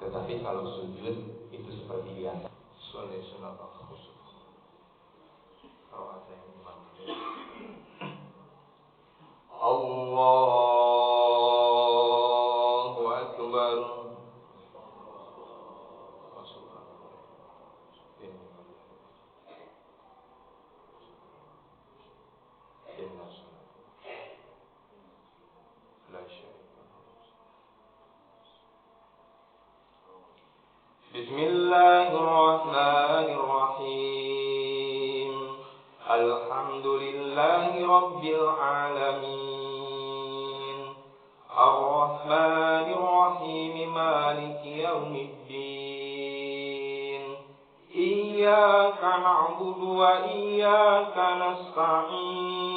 Tetapi kalau sujud itu seperti biasa. Sunat khusyuk. Kalau ada yang imam. Allahu Akbar. Bismillahirrahmanirrahim. Alhamdulillahi Rabbil alamin. Ar-Rahmanirrahim. Maliki yaumiddin. Iyyaka na'budu wa iyyaka nasta'in.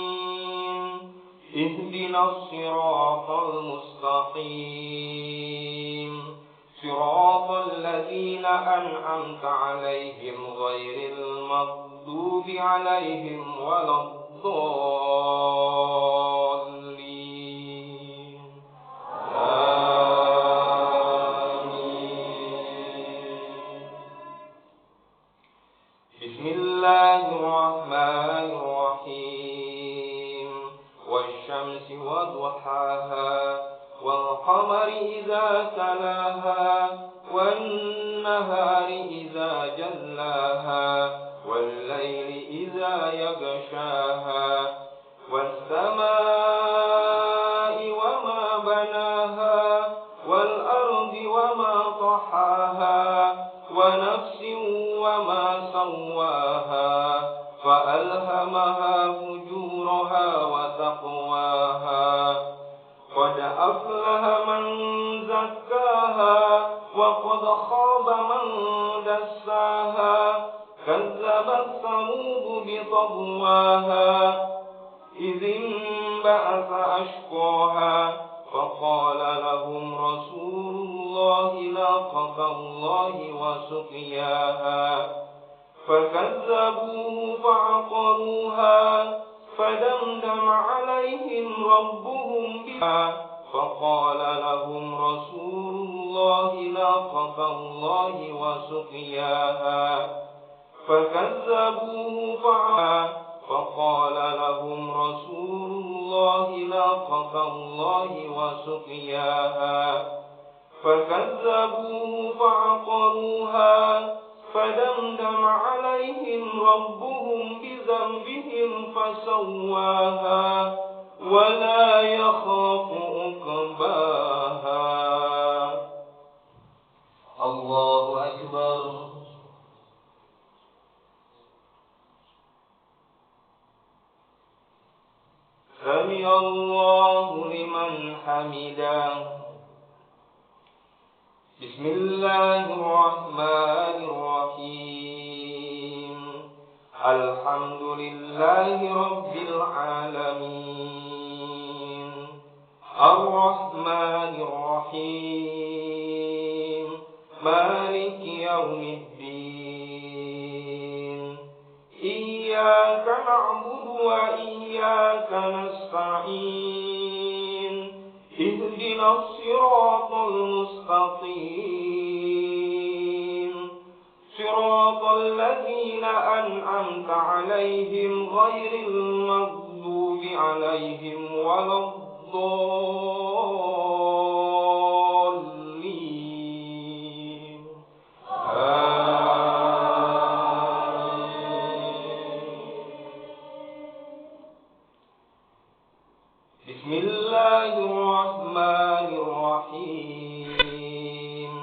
Ihdinas siratal mustaqim. Siratal ladzina an'amta 'alaihim ghairil maghdubi 'alaihim waladdallin. Amin. Bismillahirrahmanirrahim. Wasyamsi wadduhaha. والقمر إذا تلاها والنهار إذا جلاها والليل إذا يغشاها والسماء وما بناها والأرض وما طحاها ونفس وما سواها فألهمها فجورها وتقواها قد أفلح من زكاها وقد خاب من دساها كذبت ثمود بطغواها إذ انبعث أشقاها فقال لهم رسول الله ناقة الله وسقياها فكذبوه فعقروها فدمدم عليهم ربهم بها فقال لهم رسول الله ناقة الله وسقياها فكذبوه فقال لهم رسول الله ناقة الله وسقياها فكذبوه فعقروها فدمدم عليهم ربهم بذنبهم فسواها ولا يخاف عقباها. الله أكبر. سمع الله لمن حمده. بسم الله الرحمن الرحيم. الحمد لله رب العالمين. الرحمن الرحيم. مالك يوم الدين. إياك نعبد وإياك نستعين. اهدنا الصراط المستقيم. صراط الذين أنعمت عليهم غير المغضوب عليهم ولا الضالين. بسم الله الرحمن الرحيم.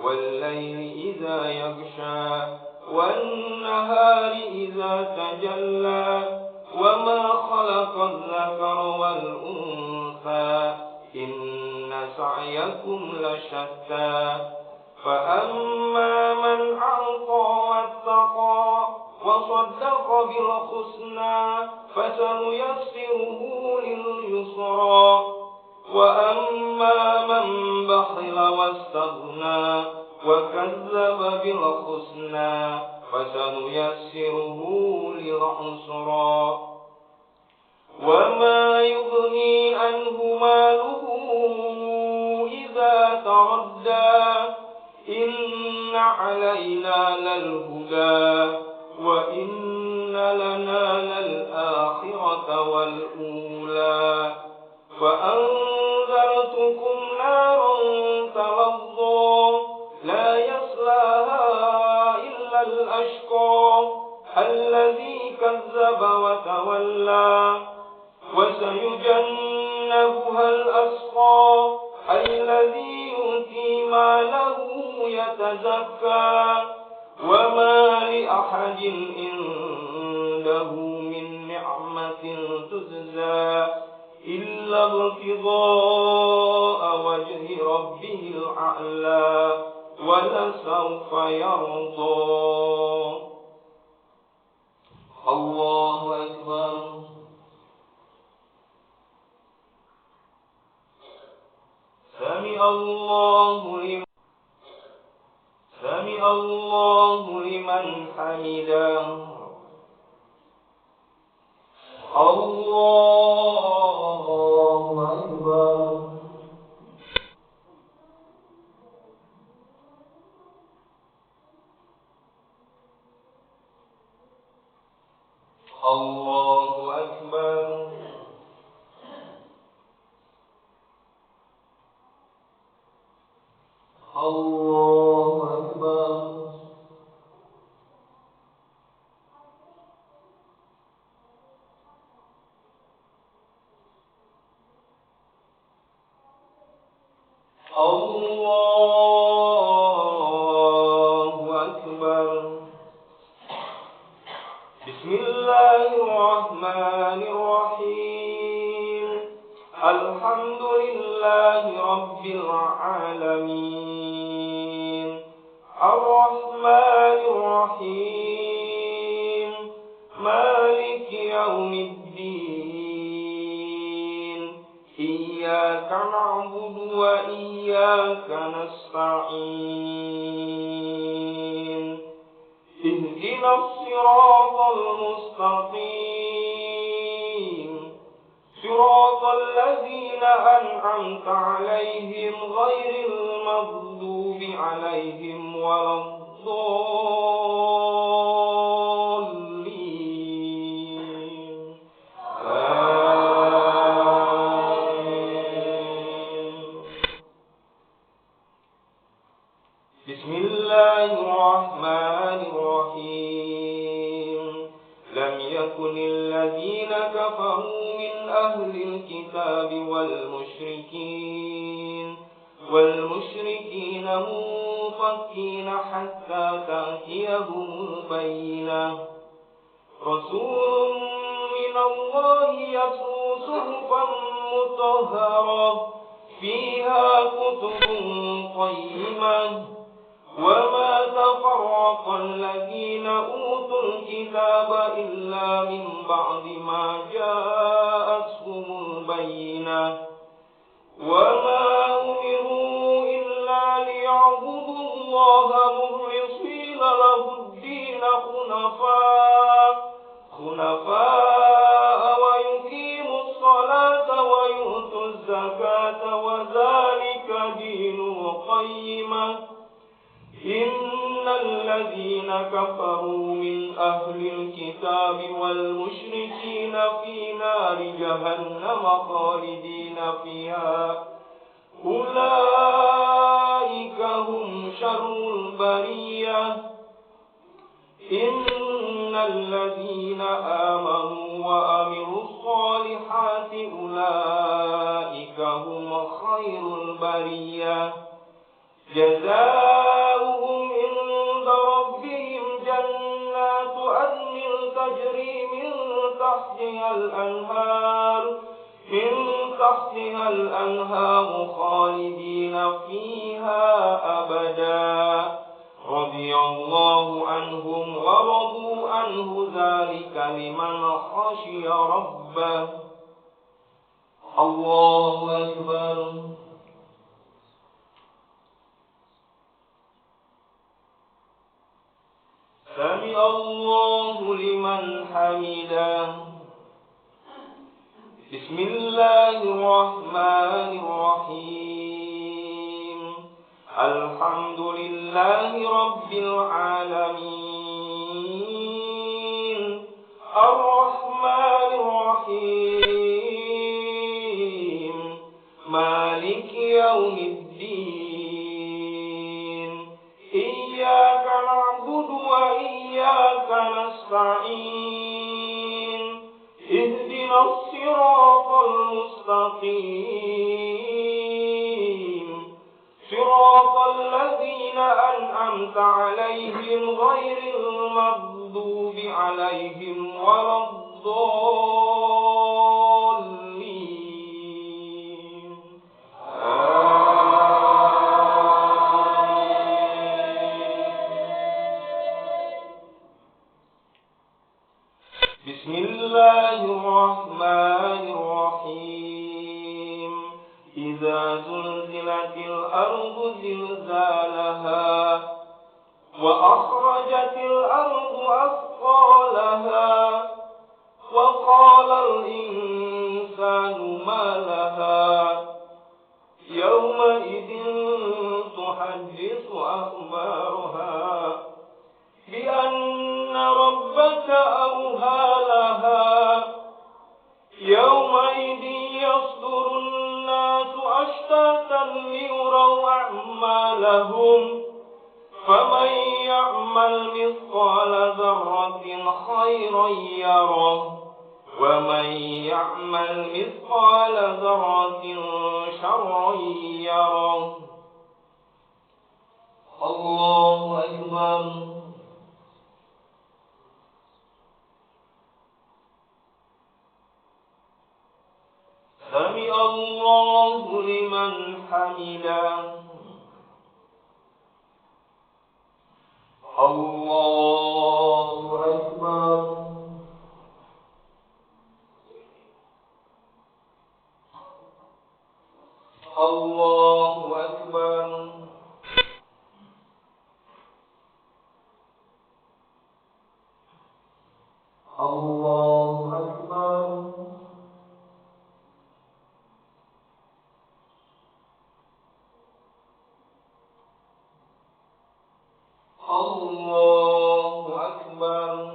والليل إذا يغشى والنهار إذا تجلى وما خلق الذكر والأنثى إن سعيكم لشتى فأما من أعطى واتقى وصدق بالحسنى فسنيسره لليسرى وأما من بخل واستغنى وكذب بالحسنى فسنيسره للعسرى وما يغني عنه ماله إذا تردى إن علينا للهدى وإن لنا للآخرة والأولى وأنذرتكم نارا تلظى لا يصلاها إلا الأشقى الذي كذب وتولى وسيجنبها الأتقى الذي يؤتي ماله يتزكى وما لأحد عنده من نعمة تجزى إلا ابتغاء وجه ربه الأعلى ولسوف يرضى. الله أكبر. سمع الله لمن حمده. الله أكبر. الله أكبر. الله أكبر. الله أكبر. بسم الله الرحمن الرحيم. الحمد لله رب العالمين الرحمن الرحيم مالك يوم الدين إياك نعبد وإياك نستعين اهدنا الصراط المستقيم صراط الذين أنعمت عليهم غير المغضوب عليهم ولا الضالين آمين. بسم الله الرحمن الرحيم. لم يكن الذين كفروا من أهل الكتاب والمشركين منفكين حتى تأتيهم البينة رسول من الله يتلو صحفا مطهرة فيها كتب قيمة وما تفرق الذين أوتوا الكتاب إلا من بعد ما جاءتهم البينة وما أمروا إلا ليعبدوا الله مخلصين له الدين حنفاء ويقيموا الصلاة ويؤتوا الزكاة وذلك دين القيمة إن الذين كفروا من أهل الكتاب والمشركين في نار جهنم خالدين فيها أولئك هم شر البرية إن الذين آمنوا وعملوا الصالحات أولئك هم خير البرية جزاؤهم عند ربهم جنات عدن تجري من تحتها الأنهار خالدين فيها أبدا رضي الله عنهم ورضوا عنه ذلك لمن خشي ربه. الله أكبر. سمع الله لمن حمده. بسم الله الرحمن الرحيم. الحمد لله رب العالمين الرحمن الرحيم مالك يوم الدين إياك نعبد وإياك نستعين اهدنا الصراط المستقيم صراط الذين أنعمت عليهم غير المغضوب عليهم ولا الضالين بسم الله الرحمن الرحيم إذا زلزلت الأرض زلزالها وأخرجت الأرض أثقالها وقال الإنسان ما لها يومئذ تحدث أخبارها بأن ربك أوهى لها يومئذ يصدر الناس أشتاتا ليروا أعمالهم فمن يعمل مثقال ذرة خيرا يره ومن يعمل مثقال ذرة شرا يره الله أكبر سمع الله لمن حمده الله أكبر الله أكبر الله أكبر الله أكبر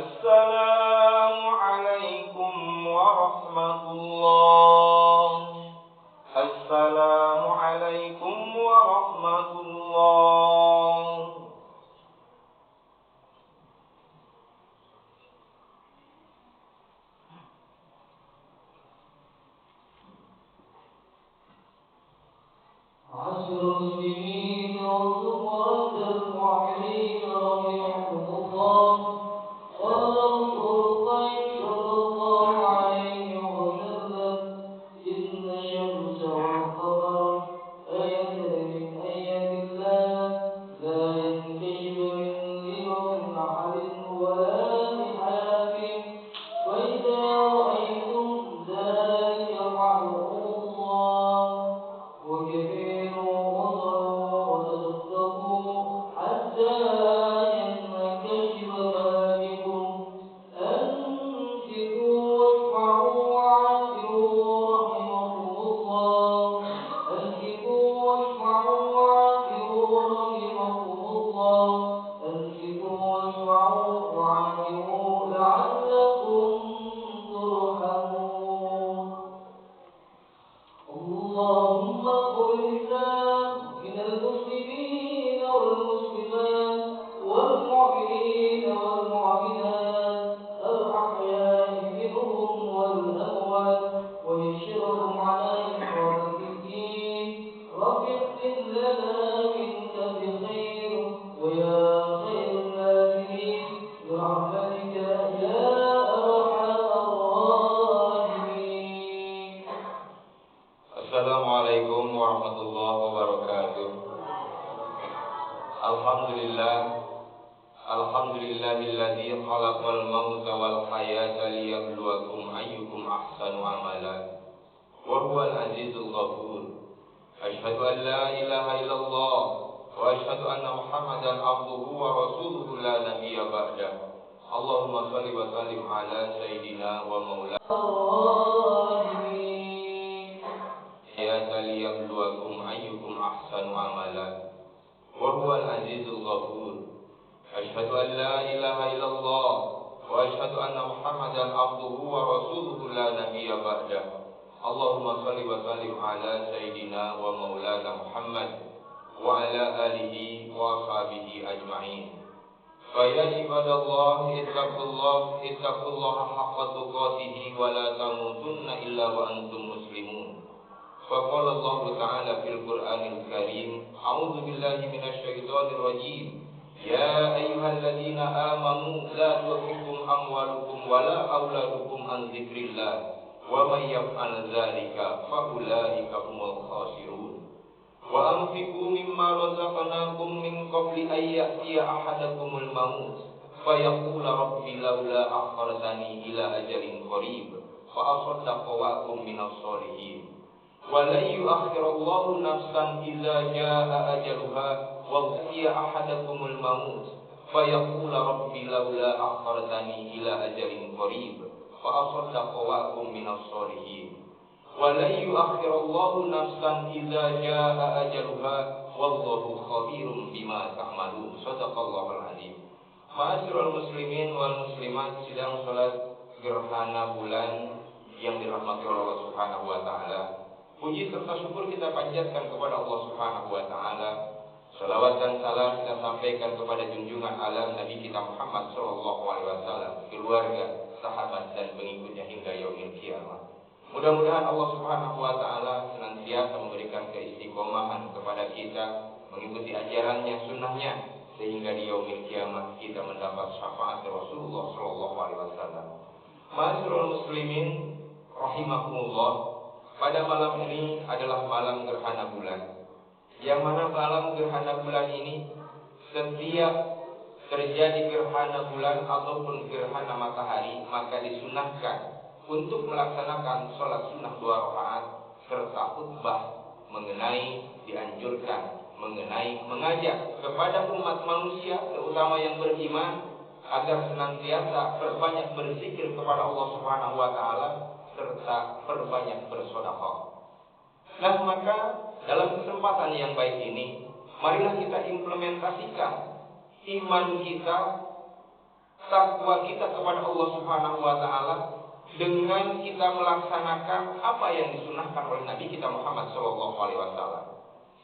السلام عليكم ورحمة الله السلام عليكم ورحمة الله عشر سنين وزمرة الموحدين رحمهم الله قال رسول الله صلى الله عليه وسلم إن الشمس والقمر آيتان من آيات الله لا ينكشف من لمن أحد ولا لحاف فإذا رأيتم ذلك فاعبدوا الله وكفروا وصلوا وتصدقوا حتى ينكشف Alhamdulillahilladzi khalaqal mauta wal hayata liyabluwakum ayyukum ahsanu amala wa huwal azizul ghafur. Asyhadu an la ilaha illallah wa asyhadu anna Muhammadan abduhu wa rasuluhu la nabiyya ba'dah. Allahumma shalli wa sallim ala sayyidina wa maulana liyabluwakum ayyukum ahsanu amala wa huwal azizul ghafur. Asyhadu an la ilaha illallah wa asyhadu anna Muhammadan abduhu wa rasuluhu la nabiyya ba'dah. Allahumma shalli wa sallim ala sayyidina wa maulana Muhammad wa ala alihi wa ashabihi ajma'in. Fa ya ibadallah ittaqullaha haqqa tuqatih wa la tamutunna illa wa antum muslimun. Faqala Allah Ta'ala fil Qur'anil Karim, a'udzu billahi minasy syaithanir rajim. Ya ayyuhalladzina amanu la tulhikum amwalukum wala auladukum an dzikrillah wa may yaf'al dzalika fa ulaika humul khasirun. Wa anfiqu mimma razaqnakum min qabli an ya'tiya ahadakumul maut fa yaqula rabbi laula akhartani ila ajalin qarib fa asaddaqa wa akum minas sholihin. Wa la yu'akhirallahu nafsan idza jaa ajaluha wa ya'tiya ahadakumul maut fa yaqula rabbi laula akhartani ila ajalin qarib fa asaddaqa wa akum minas sholihin. Wa la yu'akhirallahu nafsan idza jaa ajaluha wallahu khabirum bima ta'malun. Shadaqallahul azim. Ma'asyiral muslimin wal muslimat, sidang salat gerhana bulan yang dirahmati oleh Allah Subhanahu wa taala. Puji serta syukur kita panjatkan kepada Allah Subhanahu wa taala. Salawat dan salam kita sampaikan kepada junjungan alam Nabi kita Muhammad sallallahu alaihi wasallam, keluarga, sahabat dan pengikutnya hingga yaumil kiamat. Mudah-mudahan Allah Subhanahu wa taala senantiasa memberikan keistiqomahan kepada kita mengikuti ajarannya, sunnahnya, sehingga di yaumil kiamat kita mendapat syafaat Rasulullah sallallahu alaihi wasallam. Ma'asyiral muslimin rahimakumullah. Pada malam ini adalah malam gerhana bulan, yang mana malam gerhana bulan ini setiap terjadi gerhana bulan ataupun gerhana matahari, maka disunahkan untuk melaksanakan sholat sunnah 2 rakaat serta khutbah mengenai dianjurkan mengenai mengajak kepada umat manusia terutama yang beriman agar senantiasa berbanyak berzikir kepada Allah Subhanahu wa taala serta berbanyak bersedekah. Nah, maka dalam kesempatan yang baik ini, marilah kita implementasikan iman kita, takwa kita kepada Allah Subhanahu wa taala dengan kita melaksanakan apa yang disunahkan oleh Nabi kita Muhammad sallallahu alaihi wasallam.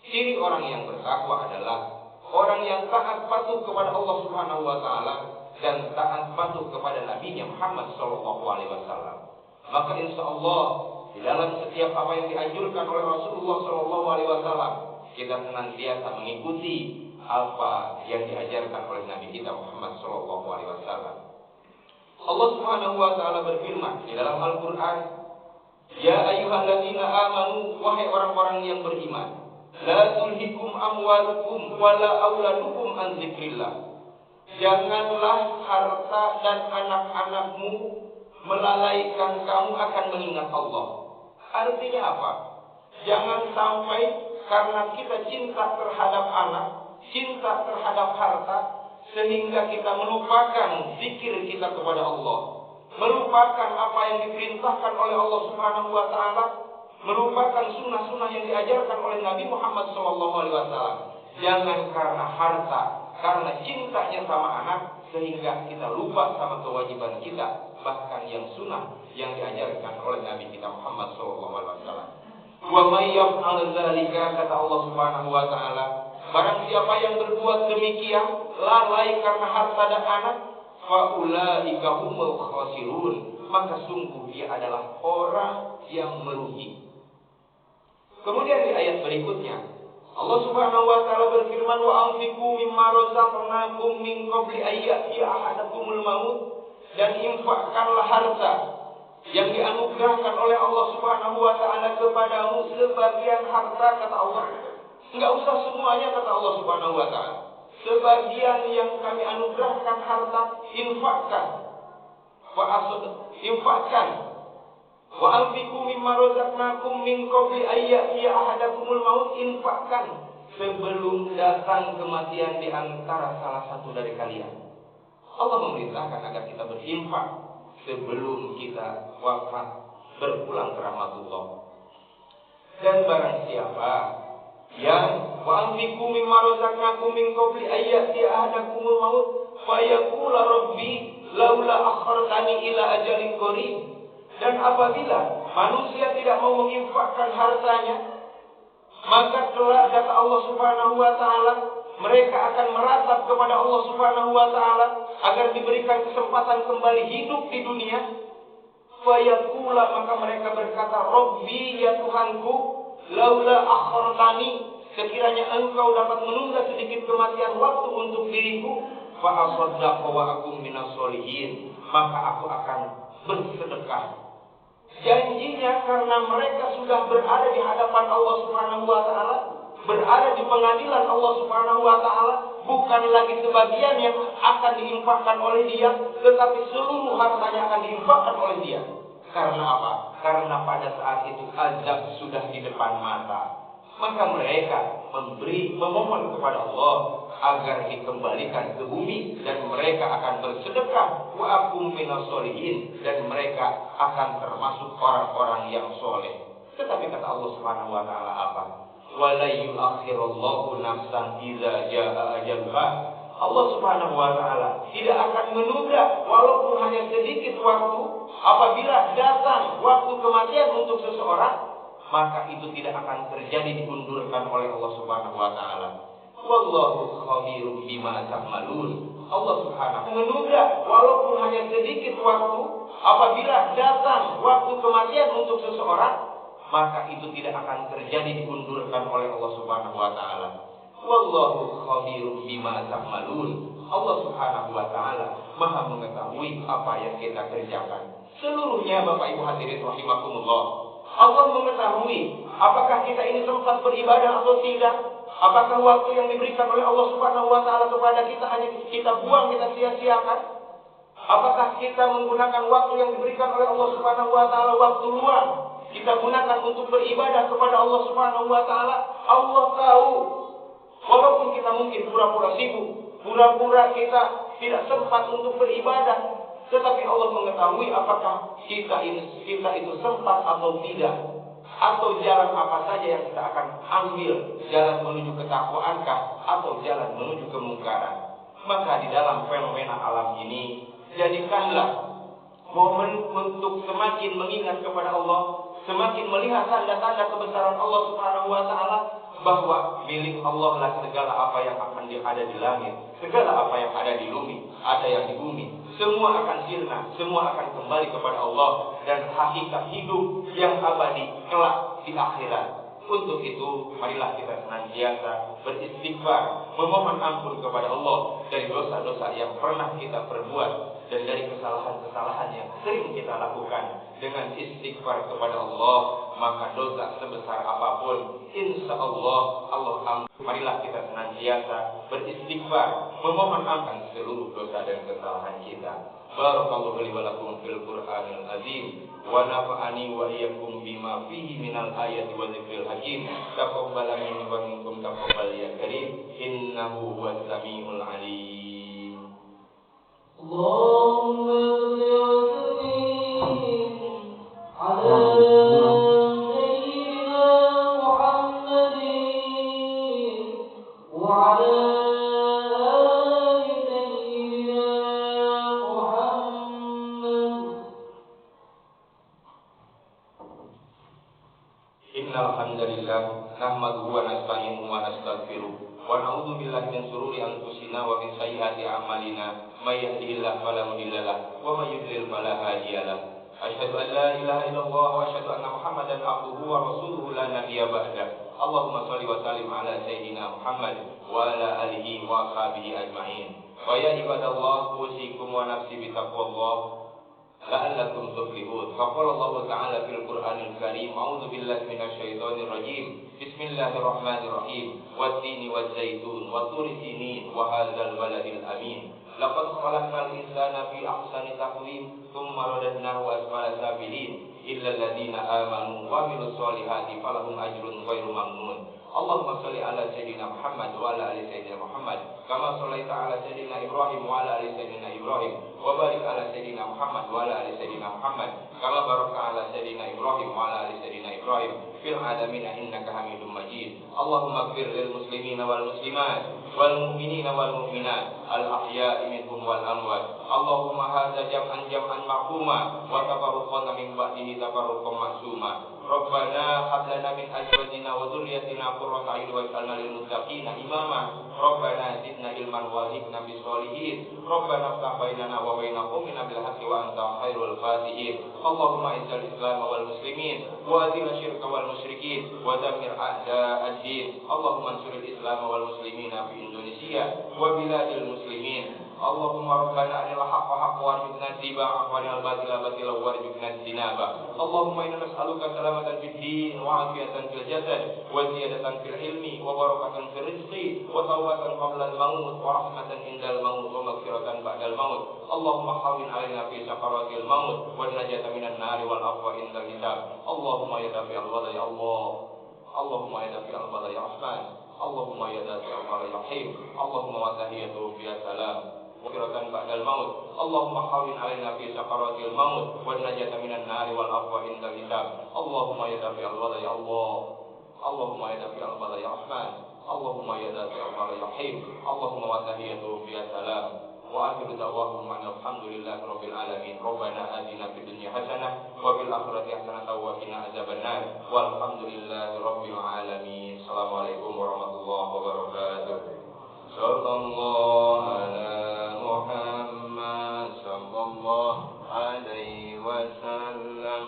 Ciri orang yang bertakwa adalah orang yang taat patuh kepada Allah Subhanahu wa taala dan taat patuh kepada Nabi-Nya Muhammad sallallahu alaihi wasallam. Maka insya Allah di dalam setiap apa yang dianjurkan oleh Rasulullah sallallahu alaihi wasallam, kita senantiasa mengikuti apa yang diajarkan oleh Nabi kita Muhammad sallallahu alaihi wasallam. Allah Subhanahu wa taala berfirman di dalam Al-Qur'an, "Ya ayyuhalladzina amanu, wahai orang-orang yang beriman, la tulhikum amwalukum wala auladukum an dzikrillah." Janganlah harta dan anak-anakmu melalaikan kamu akan mengingat Allah. Artinya apa? Jangan sampai karena kita cinta terhadap anak, cinta terhadap harta, sehingga kita melupakan zikir kita kepada Allah, melupakan apa yang diperintahkan oleh Allah Subhanahu wa taala, melupakan sunnah-sunnah yang diajarkan oleh Nabi Muhammad SAW. Jangan karena harta, karena cintanya sama anak, sehingga kita lupa sama kewajiban kita, bahkan yang sunnah yang diajarkan oleh Nabi kita Muhammad SAW. Wa may yaf'al dzalika, kata Allah Subhanahu wa taala, barang siapa yang berbuat demikian, lalai karena harta dan anak, fa ulaika humul khasirun, maka sungguh dia adalah orang yang merugi. Kemudian di ayat berikutnya Allah Subhanahu wa taala berfirman, wa anfiqu mimma razaqnakum min qabli an ya'tiya ahadakumul maut, dan infakkanlah harta yang dianugerahkan oleh Allah Subhanahu wa taala kepadamu, sebagian harta kata Allah. Enggak usah semuanya kata Allah Subhanahu wa taala. sebagian yang kami anugerahkan harta, infakkan. Infakkan. Wa anfiqu mimma razaqnakum min qabli ayyatiya ahadakumul maut, infakkan sebelum datang kematian di antara salah satu dari kalian. Allah memerintahkan agar kita berinfak sebelum kita wafat, berpulang ke rahmatullah. Dan barang siapa yang wa anfiqu mimma razaqnakum min qabli ayyatiya ahadakumul maut fa yaqula rabbi laula akhartani ila ajalin qarib. Dan apabila manusia tidak mau menginfakkan hartanya, maka kelak kata Allah Subhanahu wa taala, mereka akan meratap kepada Allah Subhanahu wa taala agar diberikan kesempatan kembali hidup di dunia. Fa yaqula, maka mereka berkata, Rabbi, ya Tuhanku, laula akhartani, sekiranya engkau dapat menunda sedikit kematian waktu untuk diriku, fa asaddaqa wa akum minas sholihin, maka aku akan bersedekah. Janjinya karena mereka sudah berada di hadapan Allah Subhanahu wa taala, berada di pengadilan Allah Subhanahu wa taala, bukan lagi sebagian yang akan diinfakkan oleh dia, tetapi seluruh hartanya akan diinfakkan oleh dia. Karena apa? Karena pada saat itu azab sudah di depan mata. Maka mereka memohon kepada Allah agar dikembalikan ke bumi, dan mereka akan bersedekah, wa akum minas sholihin, dan mereka akan termasuk orang-orang yang soleh. Tetapi kata Allah Subhanahu wa taala apa? Wala yu'akhirullahu nafsan idza jaa ajaluha. Allah Subhanahu wa taala tidak akan menunda walaupun hanya sedikit waktu. Apabila datang waktu kematian untuk seseorang, maka itu tidak akan terjadi, diundurkan oleh Allah Subhanahu wa taala. Wallahu khabirum bima ta'malun. Allah Subhanahu menunda walaupun hanya sedikit waktu. Apabila datang waktu kematian untuk seseorang, maka itu tidak akan terjadi, diundurkan oleh Allah Subhanahu wa taala. Wallahu khabirum bima ta'malun. Allah Subhanahu wa taala Maha mengetahui apa yang kita kerjakan. Seluruhnya Bapak Ibu hadirin rahimakumullah. Allah mengetahui apakah kita ini sempat beribadah atau tidak. Apakah waktu yang diberikan oleh Allah Subhanahu wa taala kepada kita hanya kita buang, kita sia-siakan? Apakah kita menggunakan waktu yang diberikan oleh Allah Subhanahu wa taala, waktu luang, kita gunakan untuk beribadah kepada Allah Subhanahu wa taala? Allah tahu. Walaupun kita mungkin pura-pura sibuk, pura-pura kita tidak sempat untuk beribadah, tetapi Allah mengetahui apakah kita itu sempat atau tidak, atau jalan apa saja yang kita akan ambil, jalan menuju ketakwaankah atau jalan menuju kemungkaran. Maka di dalam fenomena alam ini, jadikanlah momen untuk semakin mengingat kepada Allah, semakin melihat tanda-tanda kebesaran Allah Subhanahu wa taala, bahwa milik Allah lah segala apa yang akan ada di langit, segala apa yang ada di bumi, ada yang di bumi, semua akan sirna, semua akan kembali kepada Allah, dan hakikat hidup yang abadi kelak di akhirat. Untuk itu, marilah kita senantiasa beristighfar, memohon ampun kepada Allah dari dosa-dosa yang pernah kita perbuat dan dari kesalahan-kesalahan yang sering kita lakukan. Dengan istighfar kepada Allah, maka dosa sebesar apapun, insya Allah ampun. Marilah kita senantiasa beristighfar, memohon ampun seluruh dosa dan kesalahan kita. Barakallahu li wa lakum fil Qur'anil azim, wa nafa'ani wa iyyakum bima fihi minal ayati wa dzikril hakim. Taqabbal minni wa minkum taqabbal ya karim, innahu huwas samiul alim. Allahumma salli ala sayyidina Muhammadin wa ala Alhamdulillah, nahmaduhu wa nasta'inuhu wa nastaghfiruh, wa na'udzu billahi min shururi anfusina wa min sayyiati a'malina, may yahdihillahu fala mudilla lahu wa may yudlil fala hadiya lahu. Asyhadu an la ilaha illallah wa asyhadu anna Muhammadan abduhu wa rasuluhu la nabiyya ba'da. Allahumma shalli wa sallim ala sayyidina Muhammad wa ala alihi wa ashabihi ajma'in. Wa ya ibadallah, usikum wa nafsi bi taqwallah. لعلكم تفلحون. فقال الله تعالى في القرآن الكريم: أعوذ بالله من الشيطان الرجيم. بسم الله الرحمن الرحيم. والتين والزيتون وطور سينين وهذا البلد الأمين. لقد خلقنا الإنسان في أحسن تقويم ثم رددناه أسفل سافلين إلا الذين آمنوا وعملوا الصالحات فلهم أجر غير ممنون. اللهم صل على سيدنا محمد وعلى آل سيدنا محمد كما صليت على سيدنا إبراهيم وعلى آل سيدنا إبراهيم وبارك على سيدنا محمد وعلى آل سيدنا محمد كما باركت على سيدنا إبراهيم وعلى آل سيدنا إبراهيم في العالمين إنك حميد مجيد. اللهم اغفر للمسلمين والمسلمات والمؤمنين والمؤمنات الأحياء منهم والأموات. اللهم هذا جمعا مرحوما وتفرقنا من بعده تفرقا معصوما. ربنا هب لنا من أزواجنا وذريتنا قرة أعين واجعلنا للمتقين إماما. ربنا زدنا علما والحقنا بالصالحين. ربنا افتح بيننا وبين قومنا بالحق وأنت خير الفاتحين. اللهم أعز الإسلام والمسلمين وأذل الشرك والمشركين ودمر أعداء الدين. اللهم انصر الإسلام والمسلمين في إندونيسيا وبلاد المسلمين. اللهم ربنا أرنا الحق حقا وارزقنا اتباعه وأرنا الباطل باطلا وارزقنا اجتنابه. اللهم إنا نسألك سلامة في الدين وعافية في الجسد وزيادة في العلم وبركة في الرزق وتوبة قبل الموت ورحمة عند الموت ومغفرة بعد الموت. اللهم حاول علينا في سكرات الموت والنجاة من النار والعفو عند الحساب. اللهم يا دافع البلاء يا الله. اللهم يا دافع البلاء يا رحمن. اللهم يا دافع البلاء يا رحيم. اللهم وتحيته فيها سلام وغفرة بعد الموت. اللهم حاول علينا في سكرات الموت والنجاة من النار والعفو عند الحساب. اللهم يا دافع البلاء يا الله. اللهم يا دافع البلاء يا رحمن. اللهم يا دافع البلاء يا رحيم. اللهم وتحيته فيها سلام وآخر دعواهم أن الحمد لله رب العالمين. ربنا آتنا في الدنيا حسنة وفي الآخرة حسنة وقنا عذاب النار والحمد لله رب العالمين. السلام عليكم ورحمة الله وبركاته. Sallallahu ala Muhammad sallallahu alaihi wasallam.